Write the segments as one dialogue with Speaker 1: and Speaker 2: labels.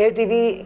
Speaker 1: ATV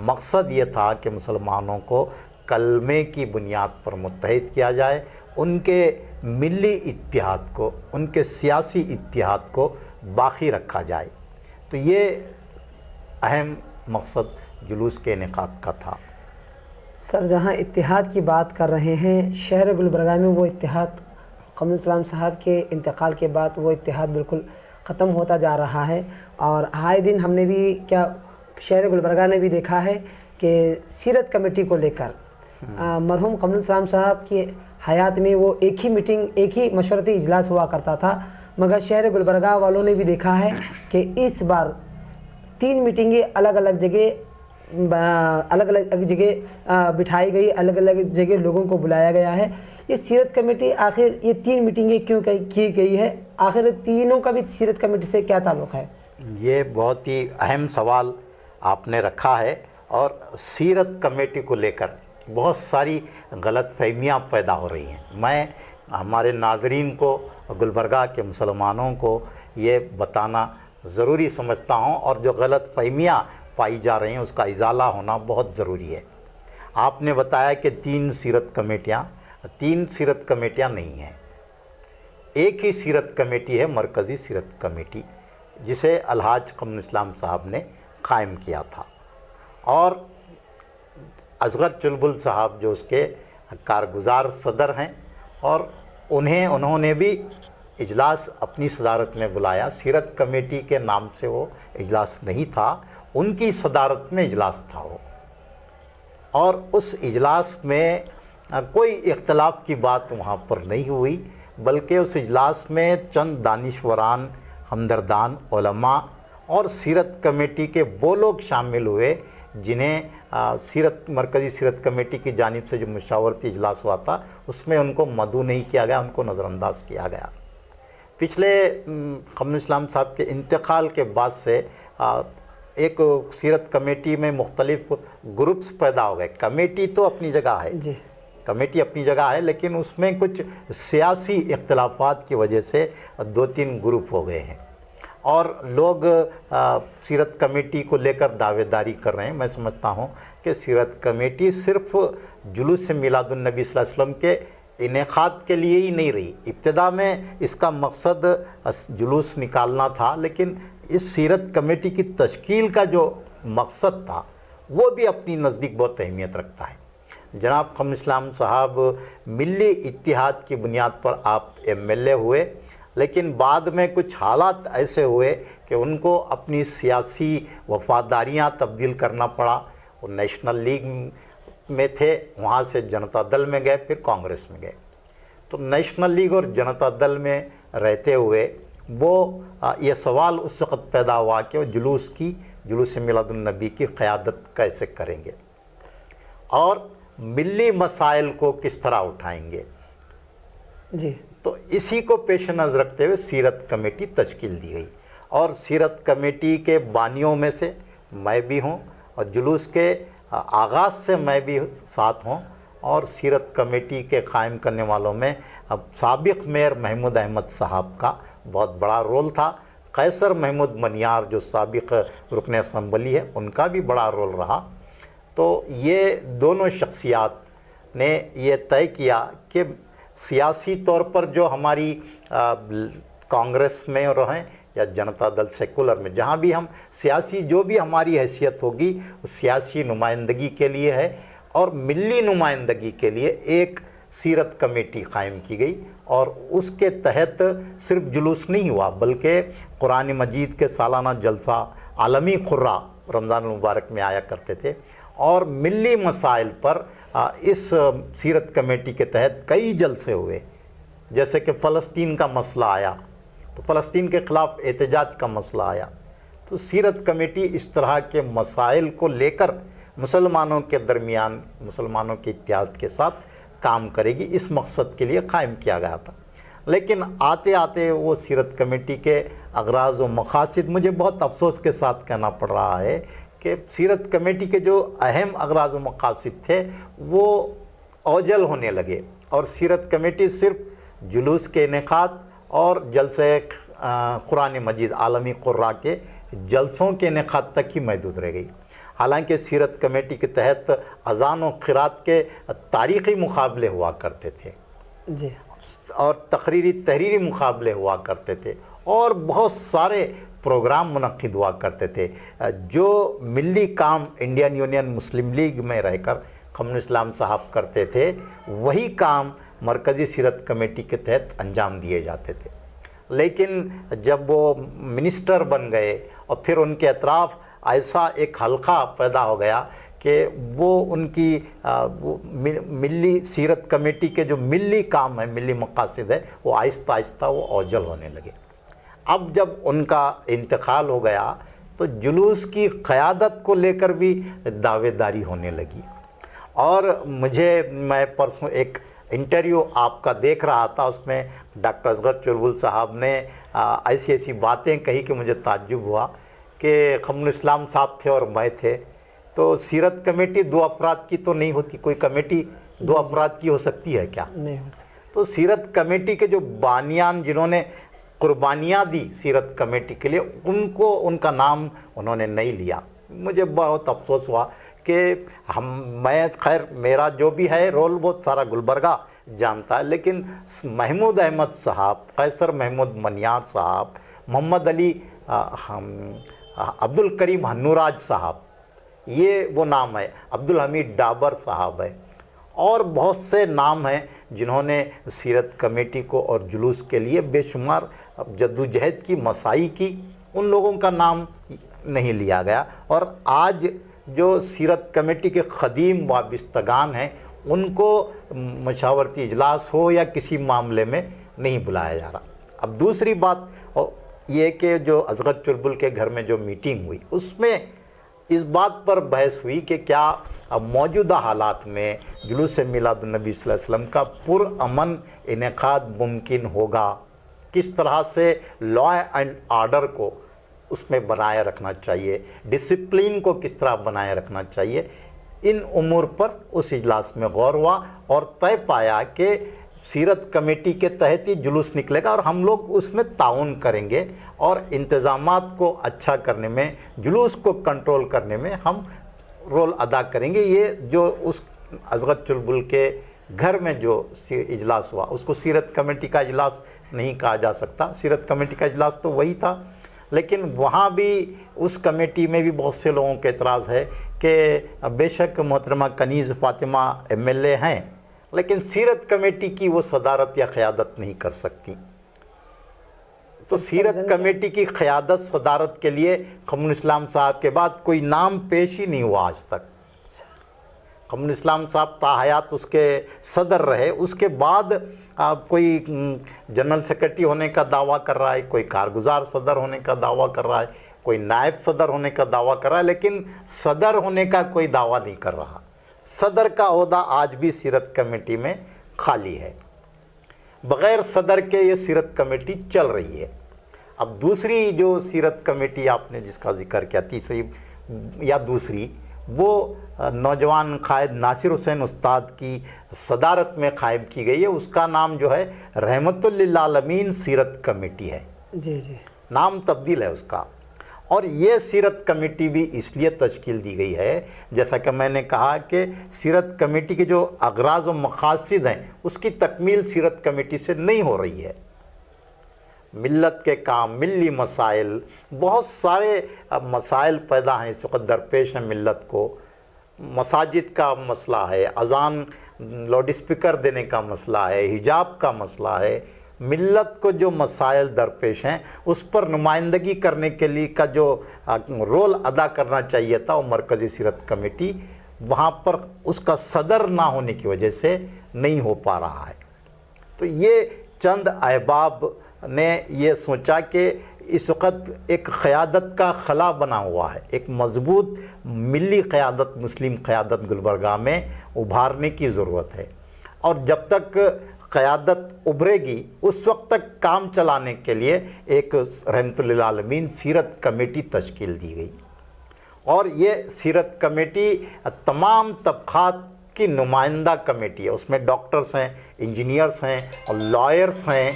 Speaker 2: مقصد یہ تھا کہ مسلمانوں کو کلمے کی بنیاد پر متحد کیا جائے، ان کے ملی اتحاد کو، ان کے سیاسی اتحاد کو باقی رکھا جائے۔ تو یہ اہم مقصد جلوس کے انعقاد کا تھا۔
Speaker 1: سر، جہاں اتحاد کی بات کر رہے ہیں، شہر گلبرگہ میں وہ اتحاد قمر اسلام صاحب کے انتقال کے بعد وہ اتحاد بالکل ختم ہوتا جا رہا ہے، اور آئے دن ہم نے بھی شہر گلبرگہ نے بھی دیکھا ہے کہ سیرت کمیٹی کو لے کر مرحوم قمر اسلام صاحب کی حیات میں وہ ایک ہی میٹنگ، ایک ہی مشورتی اجلاس ہوا کرتا تھا، مگر شہر گلبرگہ والوں نے بھی دیکھا ہے کہ اس بار 3 میٹنگیں الگ الگ جگہ بٹھائی گئی، الگ الگ جگہ لوگوں کو بلایا گیا ہے۔ یہ سیرت کمیٹی آخر یہ 3 میٹنگیں کیوں کی گئی ہے؟ آخر تینوں کا بھی سیرت کمیٹی سے کیا تعلق ہے؟
Speaker 2: یہ بہت ہی اہم سوال آپ نے رکھا ہے، اور سیرت کمیٹی کو لے کر بہت ساری غلط فہمیاں پیدا ہو رہی ہیں۔ میں ہمارے ناظرین کو، گلبرگہ کے مسلمانوں کو یہ بتانا ضروری سمجھتا ہوں، اور جو غلط فہمیاں پائی جا رہی ہیں اس کا ازالہ ہونا بہت ضروری ہے۔ آپ نے بتایا کہ 3 سیرت کمیٹیاں نہیں ہیں، ایک ہی سیرت کمیٹی ہے، مرکزی سیرت کمیٹی، جسے الحاج قمر اسلام صاحب نے قائم کیا تھا، اور اصغر چلبل صاحب جو اس کے کارگزار صدر ہیں، اور انہوں نے بھی اجلاس اپنی صدارت میں بلایا۔ سیرت کمیٹی کے نام سے وہ اجلاس نہیں تھا، ان کی صدارت میں اجلاس تھا وہ، اور اس اجلاس میں کوئی اختلاف کی بات وہاں پر نہیں ہوئی، بلکہ اس اجلاس میں چند دانشوران، ہمدردان، علماء اور سیرت کمیٹی کے وہ لوگ شامل ہوئے جنہیں مرکزی سیرت کمیٹی کی جانب سے جو مشاورتی اجلاس ہوا تھا اس میں ان کو مدعو نہیں کیا گیا، ان کو نظر انداز کیا گیا۔ پچھلے قمر اسلام صاحب کے انتقال کے بعد سے ایک سیرت کمیٹی میں مختلف گروپس پیدا ہو گئے۔ کمیٹی تو اپنی جگہ ہے، کمیٹی اپنی جگہ ہے، لیکن اس میں کچھ سیاسی اختلافات کی وجہ سے 2-3 گروپ ہو گئے ہیں، اور لوگ سیرت کمیٹی کو لے کر دعوے داری کر رہے ہیں۔ میں سمجھتا ہوں کہ سیرت کمیٹی صرف جلوس میلاد النبی صلی اللہ علیہ وسلم کے انعقاد کے لیے ہی نہیں رہی۔ ابتدا میں اس کا مقصد جلوس نکالنا تھا، لیکن اس سیرت کمیٹی کی تشکیل کا جو مقصد تھا وہ بھی اپنی نزدیک بہت اہمیت رکھتا ہے۔ جناب قمر اسلام صاحب ملی اتحاد کی بنیاد پر آپ MLA ہوئے، لیکن بعد میں کچھ حالات ایسے ہوئے کہ ان کو اپنی سیاسی وفاداریاں تبدیل کرنا پڑا۔ وہ نیشنل لیگ میں تھے، وہاں سے جنتا دل میں گئے، پھر کانگریس میں گئے۔ تو نیشنل لیگ اور جنتا دل میں رہتے ہوئے وہ یہ سوال اس وقت پیدا ہوا کہ وہ جلوس میلاد النبی کی قیادت کیسے کریں گے، اور ملی مسائل کو کس طرح اٹھائیں گے۔
Speaker 1: جی،
Speaker 2: تو اسی کو پیش نظر رکھتے ہوئے سیرت کمیٹی تشکیل دی گئی، اور سیرت کمیٹی کے بانیوں میں سے میں بھی ہوں، اور جلوس کے آغاز سے میں بھی ساتھ ہوں، اور سیرت کمیٹی کے قائم کرنے والوں میں سابق میئر محمود احمد صاحب کا بہت بڑا رول تھا۔ قیصر محمود منیار جو سابق رکن اسمبلی ہے، ان کا بھی بڑا رول رہا۔ تو یہ دونوں شخصیات نے یہ طے کیا کہ سیاسی طور پر جو ہماری کانگریس میں رہیں یا جنتا دل سیکولر میں، جہاں بھی ہم سیاسی جو بھی ہماری حیثیت ہوگی وہ سیاسی نمائندگی کے لیے ہے، اور ملی نمائندگی کے لیے ایک سیرت کمیٹی قائم کی گئی، اور اس کے تحت صرف جلوس نہیں ہوا بلکہ قرآن مجید کے سالانہ جلسہ عالمی قرہ رمضان المبارک میں آیا کرتے تھے، اور ملی مسائل پر اس سیرت کمیٹی کے تحت کئی جلسے ہوئے، جیسے کہ فلسطین کا مسئلہ آیا تو فلسطین کے خلاف احتجاج کا مسئلہ آیا۔ تو سیرت کمیٹی اس طرح کے مسائل کو لے کر مسلمانوں کے درمیان، مسلمانوں کے اتحاد کے ساتھ کام کرے گی، اس مقصد کے لیے قائم کیا گیا تھا۔ لیکن آتے آتے وہ سیرت کمیٹی کے اغراض و مقاصد، مجھے بہت افسوس کے ساتھ کہنا پڑ رہا ہے کہ سیرت کمیٹی کے جو اہم اغراض و مقاصد تھے وہ اوجل ہونے لگے، اور سیرت کمیٹی صرف جلوس کے انعقاد اور جلسے قرآن مجید عالمی قرہ کے جلسوں کے انعقاد تک ہی محدود رہ گئی۔ حالانکہ سیرت کمیٹی کے تحت اذان و قرات کے تاریخی مقابلے ہوا کرتے تھے
Speaker 1: جی
Speaker 2: اور تحریری مقابلے ہوا کرتے تھے اور بہت سارے پروگرام منعقد ہوا کرتے تھے. جو ملی کام انڈین یونین مسلم لیگ میں رہ کر قمر اسلام صاحب کرتے تھے وہی کام مرکزی سیرت کمیٹی کے تحت انجام دیے جاتے تھے. لیکن جب وہ منسٹر بن گئے اور پھر ان کے اطراف ایسا ایک حلقہ پیدا ہو گیا کہ وہ ان کی ملی سیرت کمیٹی کے جو ملی کام ہے، ملی مقاصد ہے، وہ آہستہ آہستہ وہ اوجھل ہونے لگے. اب جب ان کا انتقال ہو گیا تو جلوس کی قیادت کو لے کر بھی دعوے داری ہونے لگی. اور میں پرسوں ایک انٹرویو آپ کا دیکھ رہا تھا، اس میں ڈاکٹر اصغر چلبل صاحب نے ایسی باتیں کہی کہ مجھے تعجب ہوا کہ قمر اسلام صاحب تھے اور میں تھے تو سیرت کمیٹی 2 افراد کی تو نہیں ہوتی، کوئی کمیٹی 2 افراد کی ہو سکتی ہے کیا؟
Speaker 1: نہیں ہو سکتی.
Speaker 2: تو سیرت کمیٹی کے جو بانیان جنہوں نے قربانیاں دی سیرت کمیٹی کے لیے، ان کا نام انہوں نے نہیں لیا. مجھے بہت افسوس ہوا کہ خیر میرا جو بھی ہے رول بہت سارا گلبرگہ جانتا ہے، لیکن محمود احمد صاحب، قیصر محمود منیار صاحب، محمد علی عبد الکریم ہنوراج صاحب، یہ وہ نام ہے، عبدالحمید ڈابر صاحب ہے، اور بہت سے نام ہیں جنہوں نے سیرت کمیٹی کو اور جلوس کے لیے بے شمار جدوجہد کی، مساعی کی. ان لوگوں کا نام نہیں لیا گیا. اور آج جو سیرت کمیٹی کے قدیم وابستگان ہیں ان کو مشاورتی اجلاس ہو یا کسی معاملے میں نہیں بلایا جا رہا. اب دوسری بات یہ کہ جو اصغر چلبل کے گھر میں جو میٹنگ ہوئی اس میں اس بات پر بحث ہوئی کہ کیا موجودہ حالات میں جلوس میلاد النبی صلی اللہ علیہ وسلم کا پرامن انعقاد ممکن ہوگا، کس طرح سے لا اینڈ آرڈر کو اس میں بنائے رکھنا چاہیے، ڈسپلین کو کس طرح بنائے رکھنا چاہیے. ان امور پر اس اجلاس میں غور ہوا اور طے پایا کہ سیرت کمیٹی کے تحت ہی جلوس نکلے گا اور ہم لوگ اس میں تعاون کریں گے اور انتظامات کو اچھا کرنے میں، جلوس کو کنٹرول کرنے میں ہم رول ادا کریں گے. یہ جو اس اصغر چلبل کے گھر میں جو اجلاس ہوا اس کو سیرت کمیٹی کا اجلاس نہیں کہا جا سکتا. سیرت کمیٹی کا اجلاس تو وہی تھا، لیکن وہاں بھی اس کمیٹی میں بھی بہت سے لوگوں کے اعتراض ہے کہ بے شک محترمہ کنیز فاطمہ MLA ہیں لیکن سیرت کمیٹی کی وہ صدارت یا قیادت نہیں کر سکتی. تو سیرت کمیٹی کی قیادت صدارت کے لیے قمر اسلام صاحب کے بعد کوئی نام پیش ہی نہیں ہوا آج تک. قمر اسلام صاحب تاحیات اس کے صدر رہے، اس کے بعد کوئی جنرل سیکرٹری ہونے کا دعویٰ کر رہا ہے، کوئی کارگزار صدر ہونے کا دعویٰ کر رہا ہے، کوئی نائب صدر ہونے کا دعویٰ کر رہا ہے، لیکن صدر ہونے کا کوئی دعویٰ نہیں کر رہا. صدر کا عہدہ آج بھی سیرت کمیٹی میں خالی ہے. بغیر صدر کے یہ سیرت کمیٹی چل رہی ہے. اب دوسری جو سیرت کمیٹی آپ نے جس کا ذکر کیا، تیسری یا دوسری، وہ نوجوان قائد ناصر حسین استاد کی صدارت میں قائم کی گئی ہے. اس کا نام جو ہے رحمت للعالمین سیرت کمیٹی ہے.
Speaker 1: جی جی
Speaker 2: نام تبدیل ہے اس کا. اور یہ سیرت کمیٹی بھی اس لیے تشکیل دی گئی ہے، جیسا کہ میں نے کہا کہ سیرت کمیٹی کے جو اغراض و مقاصد ہیں اس کی تکمیل سیرت کمیٹی سے نہیں ہو رہی ہے. ملت کے کام، ملی مسائل، بہت سارے مسائل پیدا ہیں اس وقت درپیش ہیں ملت کو. مساجد کا مسئلہ ہے، اذان لاؤڈ اسپیکر دینے کا مسئلہ ہے، حجاب کا مسئلہ ہے. ملت کو جو مسائل درپیش ہیں اس پر نمائندگی کرنے کے لیے کا جو رول ادا کرنا چاہیے تھا وہ مرکزی سیرت کمیٹی وہاں پر اس کا صدر نہ ہونے کی وجہ سے نہیں ہو پا رہا ہے. تو یہ چند احباب نے یہ سوچا کہ اس وقت ایک قیادت کا خلا بنا ہوا ہے، ایک مضبوط ملی قیادت، مسلم قیادت گلبرگہ میں ابھارنے کی ضرورت ہے. اور جب تک قیادت ابھرے گی اس وقت تک کام چلانے کے لیے ایک رحمت للعالمین سیرت کمیٹی تشکیل دی گئی. اور یہ سیرت کمیٹی تمام طبقات کی نمائندہ کمیٹی ہے. اس میں ڈاکٹرز ہیں، انجینئرز ہیں اور لائرز ہیں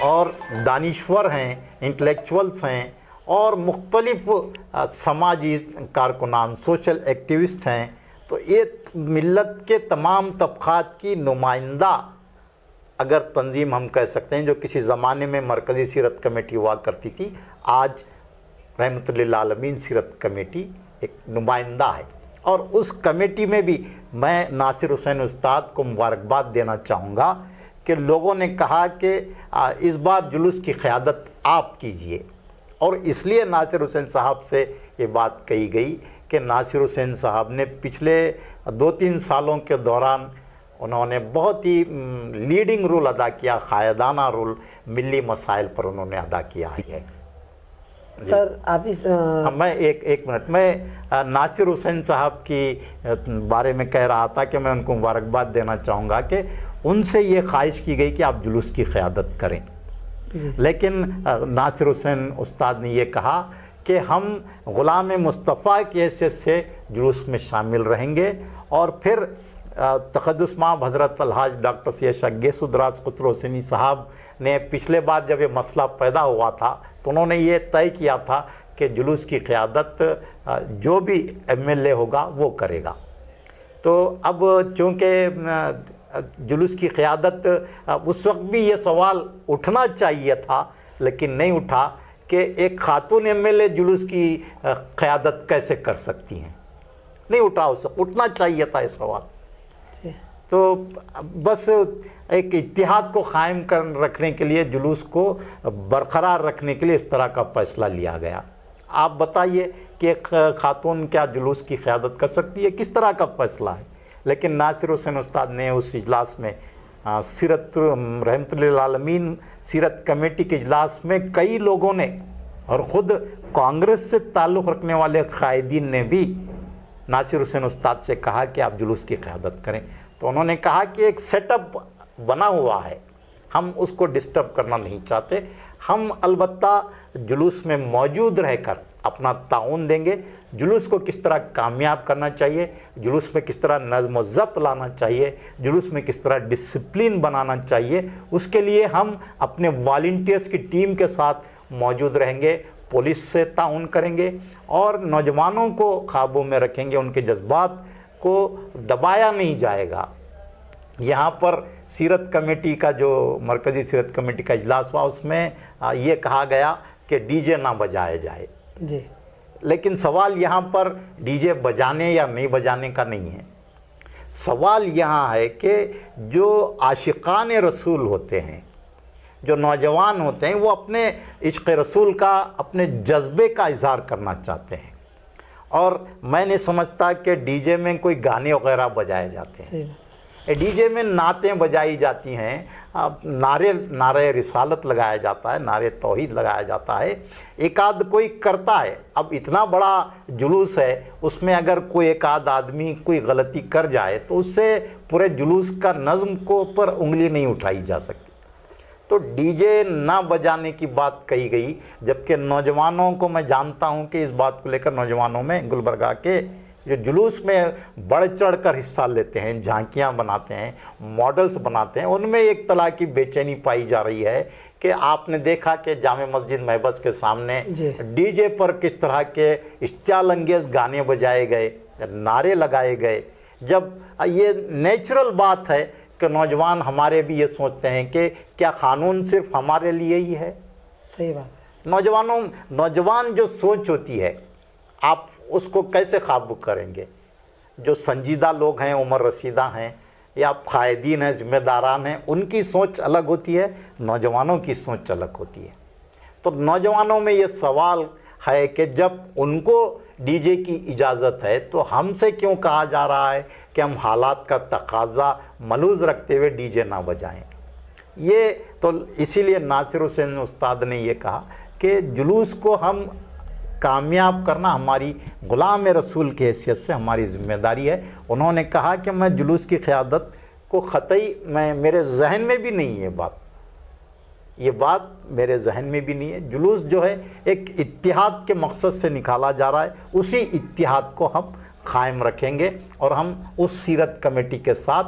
Speaker 2: اور دانشور ہیں، انٹلیکچولز ہیں اور مختلف سماجی کارکنان سوشل ایکٹیوسٹ ہیں، تو یہ ملت کے تمام طبقات کی نمائندہ اگر تنظیم ہم کہہ سکتے ہیں، جو کسی زمانے میں مرکزی سیرت کمیٹی ہوا کرتی تھی، آج رحمت للعالمین سیرت کمیٹی ایک نمائندہ ہے۔ اور اس کمیٹی میں بھی میں ناصر حسین استاد کو مبارکباد دینا چاہوں گا کہ لوگوں نے کہا کہ اس بار جلوس کی قیادت آپ کیجئے، اور اس لیے ناصر حسین صاحب سے یہ بات کہی گئی کہ ناصر حسین صاحب نے پچھلے 2-3 سالوں کے دوران انہوں نے بہت ہی لیڈنگ رول ادا کیا، قائدانہ رول ملی مسائل پر انہوں نے ادا کیا ہے۔
Speaker 1: سر آپ اس
Speaker 2: میں ایک منٹ میں ناصر حسین صاحب کی بارے میں کہہ رہا تھا کہ میں ان کو مبارکباد دینا چاہوں گا کہ ان سے یہ خواہش کی گئی کہ آپ جلوس کی قیادت کریں، لیکن ناصر حسین استاد نے یہ کہا کہ ہم غلام مصطفیٰ کی حیثیت سے جلوس میں شامل رہیں گے، اور پھر تقدس مآب حضرت الحاج ڈاکٹر سید شاہ گیسو دراز قطر حسینی صاحب نے پچھلے بار جب یہ مسئلہ پیدا ہوا تھا تو انہوں نے یہ طے کیا تھا کہ جلوس کی قیادت جو بھی ایم ایل اے ہوگا وہ کرے گا۔ تو اب چونکہ جلوس کی قیادت اس وقت بھی یہ سوال اٹھنا چاہیے تھا لیکن نہیں اٹھا کہ ایک خاتون ایم ایل اے جلوس کی قیادت کیسے کر سکتی ہیں، نہیں اٹھا، اس وقت اٹھنا چاہیے تھا یہ سوال۔ تو بس ایک اتحاد کو قائم رکھنے کے لیے، جلوس کو برقرار رکھنے کے لیے اس طرح کا فیصلہ لیا گیا۔ آپ بتائیے کہ ایک خاتون کیا جلوس کی قیادت کر سکتی ہے؟ کس طرح کا فیصلہ ہے؟ لیکن ناصر حسین استاد نے اس اجلاس میں سیرت رحمت للعالمین سیرت کمیٹی کے اجلاس میں کئی لوگوں نے اور خود کانگریس سے تعلق رکھنے والے قائدین نے بھی ناصر حسین استاد سے کہا کہ آپ جلوس کی قیادت کریں، تو انہوں نے کہا کہ ایک سیٹ اپ بنا ہوا ہے، ہم اس کو ڈسٹرب کرنا نہیں چاہتے، ہم البتہ جلوس میں موجود رہ کر اپنا تعاون دیں گے، جلوس کو کس طرح کامیاب کرنا چاہیے، جلوس میں کس طرح نظم و ضبط لانا چاہیے، جلوس میں کس طرح ڈسپلن بنانا چاہیے، اس کے لیے ہم اپنے والنٹیئرز کی ٹیم کے ساتھ موجود رہیں گے، پولیس سے تعاون کریں گے اور نوجوانوں کو قابو میں رکھیں گے، ان کے جذبات کو دبایا نہیں جائے گا۔ یہاں پر سیرت کمیٹی کا جو مرکزی سیرت کمیٹی کا اجلاس ہوا، اس میں یہ کہا گیا کہ ڈی جے نہ بجائے جائے،
Speaker 1: جی،
Speaker 2: لیکن سوال یہاں پر ڈی جے بجانے یا نہیں بجانے کا نہیں ہے، سوال یہاں ہے کہ جو عاشقان رسول ہوتے ہیں، جو نوجوان ہوتے ہیں، وہ اپنے عشق رسول کا، اپنے جذبے کا اظہار کرنا چاہتے ہیں، اور میں نہیں سمجھتا کہ ڈی جے میں کوئی گانے وغیرہ بجائے جاتے ہیں۔ ڈی جے میں نعتیں بجائی جاتی ہیں، نعرہ رسالت لگایا جاتا ہے، نعرہ توحید لگایا جاتا ہے، ایک آدھ کوئی کرتا ہے۔ اب اتنا بڑا جلوس ہے، اس میں اگر کوئی ایک آدھ آدمی کوئی غلطی کر جائے تو اس سے پورے جلوس کا نظم کو پر انگلی نہیں اٹھائی جا سکتی۔ تو ڈی جے نہ بجانے کی بات کہی گئی، جبکہ نوجوانوں کو میں جانتا ہوں کہ اس بات کو لے کر نوجوانوں میں گلبرگہ کے جو جلوس میں بڑھ چڑھ کر حصہ لیتے ہیں، جھانکیاں بناتے ہیں، ماڈلز بناتے ہیں، ان میں ایک طرح کی بے چینی پائی جا رہی ہے کہ آپ نے دیکھا کہ جامع مسجد محبس کے سامنے ڈی جے پر کس طرح کے اشتعال انگیز گانے بجائے گئے، نعرے لگائے گئے، جب یہ نیچرل بات ہے کہ نوجوان ہمارے بھی یہ سوچتے ہیں کہ کیا قانون صرف ہمارے لیے ہی ہے؟
Speaker 1: صحیح بات ہے۔
Speaker 2: نوجوان جو سوچ ہوتی ہے، آپ اس کو کیسے قابو کریں گے؟ جو سنجیدہ لوگ ہیں، عمر رسیدہ ہیں یا قائدین ہیں، ذمہ داران ہیں، ان کی سوچ الگ ہوتی ہے، نوجوانوں کی سوچ الگ ہوتی ہے۔ تو نوجوانوں میں یہ سوال ہے کہ جب ان کو ڈی جے کی اجازت ہے تو ہم سے کیوں کہا جا رہا ہے کہ ہم حالات کا تقاضا ملحوظ رکھتے ہوئے ڈی جے نہ بجائیں؟ یہ تو اسی لیے ناصر حسین استاد نے یہ کہا کہ جلوس کو ہم کامیاب کرنا ہماری غلام رسول کی حیثیت سے ہماری ذمہ داری ہے۔ انہوں نے کہا کہ میں جلوس کی قیادت کو قطعی میرے ذہن میں بھی نہیں ہے، یہ بات میرے ذہن میں بھی نہیں ہے۔ جلوس جو ہے ایک اتحاد کے مقصد سے نکالا جا رہا ہے، اسی اتحاد کو ہم قائم رکھیں گے اور ہم اس سیرت کمیٹی کے ساتھ